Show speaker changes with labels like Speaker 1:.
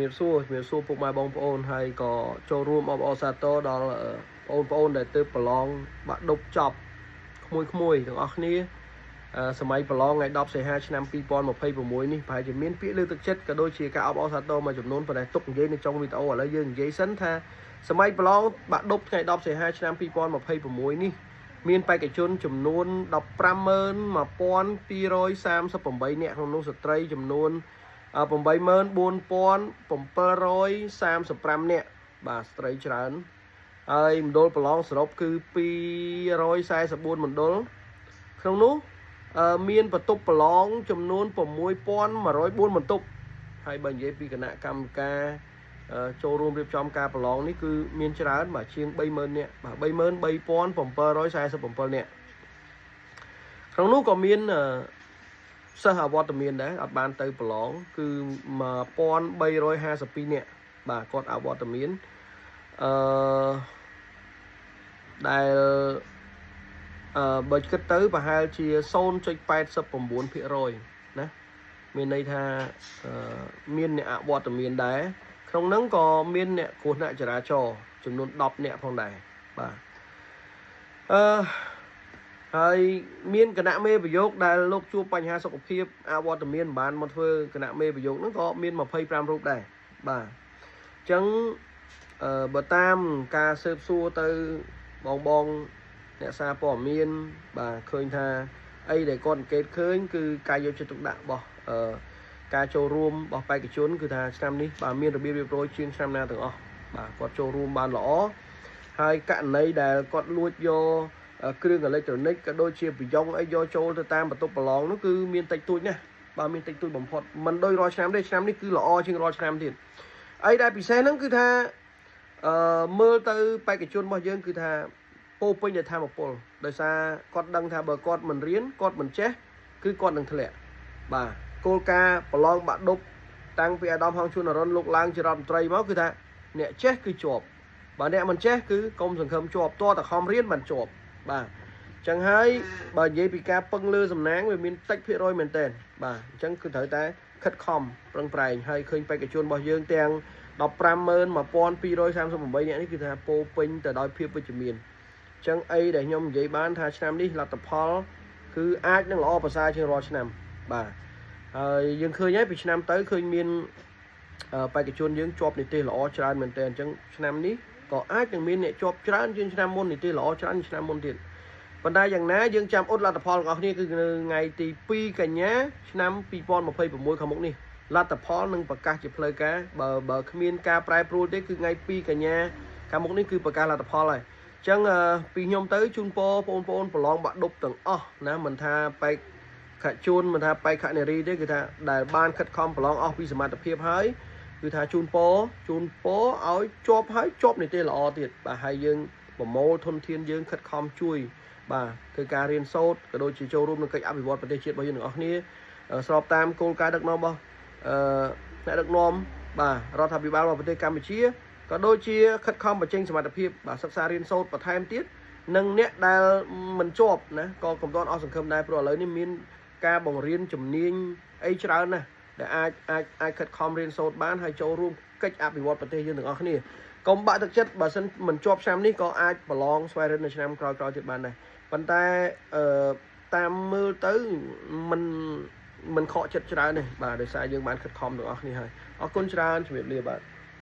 Speaker 1: មានសួរពុកម៉ែបងប្អូនហើយក៏ចូលរួមអបអរសាទរដល់បងប្អូនដែលទើបប្រឡងបាក់ឌុបចប់ក្មួយៗទាំងអស់គ្នាសម័យប្រឡងថ្ងៃ10សីហាឆ្នាំ2026នេះប្រហែលជាមានពាក្យលើកទឹកចិត្តក៏ដូចជាការអបអរសាទរមួយចំនួនប៉ុន្តែទុកនិយាយនៅចុងវីដេអូឥឡូវយើងនិយាយសិនថាសម័យប្រឡងបាក់ឌុបថ្ងៃ10សីហាឆ្នាំ2026នេះមានបេក្ខជនចំនួន151,238នាក់ក្នុងនោះស្ត្រីចំនួន84,735 នាក់បាទស្ត្រីច្រើនហើយមណ្ឌលប្រឡងសរុបគឺ244មណ្ឌលក្នុងនោះមានបន្ទប់ប្រឡងចំនួន6,104បន្ទប់ហើយបើនិយាយពីគណៈកម្មការចូលរួមរៀបចំការប្រឡងនេះគឺមានច្រើនបាទជាង30,000នាក់បាទ33,747នាក់ក្នុងនោះក៏មានសិស្សអវត្តមានដែរអត់បានទៅប្រឡងគឺ1352នាក់បាទគាត់អវត្តមានដែលបើគិតទៅប្រហែលជា 0.89% ណាមានន័យថាមានអ្នកអវត្តមានដែរក្នុងហ្នឹងក៏មានអ្នកគ្រោះថ្នាក់ចរាចរណ៍ចំនួន10នាក់ផងដែរបាទហើយមានគណៈមេប្រយោគដែលលោកជួបបញ្ហាសុខភាពអវត្តមានមិនបានមកធ្វើគណៈមេប្រយោគហ្នឹងក៏មាន25រូបដែរបាទអញ្ចឹងបើតាមការស៊ើបសួរទៅបងអ្នកសារព័ត៌មានបាទឃើញថាអីដែលគាត់អង្កេតឃើញគឺការយកចិត្តទុកដាក់របស់ការចូលរួមរបស់បេក្ខជនគឺថាឆ្នាំនេះបាទមានរបៀបរៀបរយជាងឆ្នាំណាទាំងអស់បាទគាត់ចូលរួមបានល្អហើយករណីដែលគាត់លួចយកគ្រឿងអេឡិចត្រូនិកក៏ដូចជាប្រយោងអីយកចូលទៅតាមបន្ទប់ប្រឡងនោះគឺមានតិចតួចណាស់បាទមានតិចតួចបំផុតមិនដូចរាល់ឆ្នាំទេឆ្នាំនេះគឺល្អជាងរាល់ឆ្នាំទៀតអីដែលពិសេសហ្នឹងគឺថាមើលទៅបេក្ខជនរបស់យើងគឺថាពោពេញដោយធម៌ពលដោយសារគាត់ដឹងថាបើគាត់មិនរៀនគាត់មិនចេះគឺគាត់នឹងធ្លាក់បាទគោលការណ៍ប្រឡងបាក់ឌុបតាំងពីអាដាមហងជួនអរុនលោកឡើងជារដ្ឋមន្ត្រីមកគឺថាអ្នកចេះគឺជាប់បើអ្នកមិនចេះគឺកុំសង្ឃឹមជាប់តតែខំរៀនមិនជាប់បាទអញ្ចឹងហើយបើនិយាយពីការពឹងលើសំណាងវាមានតិចភាគរយមែនតើបាទអញ្ចឹងគឺត្រូវតែខិតខំប្រឹងប្រែងហើយឃើញបេក្ខជនរបស់យើងទាំង151,238នាក់នេះគឺថាពោពេញទៅដោយភាពវិជ្ជមានអញ្ចឹងអីដែលខ្ញុំនិយាយបានថាឆ្នាំនេះលទ្ធផលគឺអាចនឹងល្អប្រសើរជាងរាល់ឆ្នាំបាទហើយយើងឃើញហើយពីឆ្នាំទៅឃើញមានបេក្ខជនយើងជាប់នីតិល្អច្រើនមែនតើអញ្ចឹងឆ្នាំនេះក៏អាចនឹងមានអ្នកជាប់ច្រើនជាងឆ្នាំមុននីតិល្អច្រើនឆ្នាំមុនទៀតប៉ុន្តែយ៉ាងណាយើងចាំអ៊ុតលទ្ធផលរបស់គ្នាគឺនៅថ្ងៃទី2កញ្ញាឆ្នាំ2026ខាងមុខនេះលទ្ធផលនឹងប្រកាសជាផ្លូវការបើគ្មានការប្រែប្រួលទេគឺថ្ងៃ2កញ្ញាខាងមុខនេះគឺប្រកាសលទ្ធផលហើយអញ្ចឹងពីខ្ញុំទៅជូនពរបងប្អូនប្រឡងបាក់ឌុបទាំងអស់ណាមិនថាបេក្ខជនមិនថាបេក្ខនារីទេគឺថាដែលបានខិតខំប្រឡងអស់ពីសមត្ថភាពហើយគឺថាជូនពរឲ្យជាប់ហើយជាប់នីតិល្អទៀតបាទហើយយើងប្រមូលធនធានយើងខិតខំជួយបាទធ្វើការរៀនសូត្រក៏ដូចជាចូលរួមក្នុងកិច្ចអភិវឌ្ឍប្រទេសជាតិរបស់យើងទាំងអស់គ្នាស្របតាមគោលការណ៍ដឹកនាំរបស់អ្នកដឹកនាំបាទរដ្ឋាភិបាលរបស់ប្រទេសកម្ពុជាក៏ដូចជាខិតខំបញ្ចេញសមត្ថភាពបាទសិក្សារៀនសូត្របន្ថែមទៀតនិងអ្នកដែលមិនជាប់ណាក៏កុំទាន់អស់សង្ឃឹមដែរព្រោះឥឡូវនេះមានការបង្រៀនជំនាញអីច្រើនណាស់ដែលអាចខិតខំរៀនសូត្របានហើយចូលរួមកិច្ចអភិវឌ្ឍប្រទេសយើងទាំងអស់គ្នាកុំបាក់ទឹកចិត្តបើសិនមិនជាប់ឆ្នាំនេះក៏អាចប្រឡងស្វែងរកនៅឆ្នាំក្រោយៗទៀតបានដែរប៉ុន្តែតាមមើលទៅមិនខកចិត្តច្រើនទេបាទដោយសារយើងបានខិតខំទាំងអស់គ្នាហើយអរគុណច្រើនជំរាបលាបាទ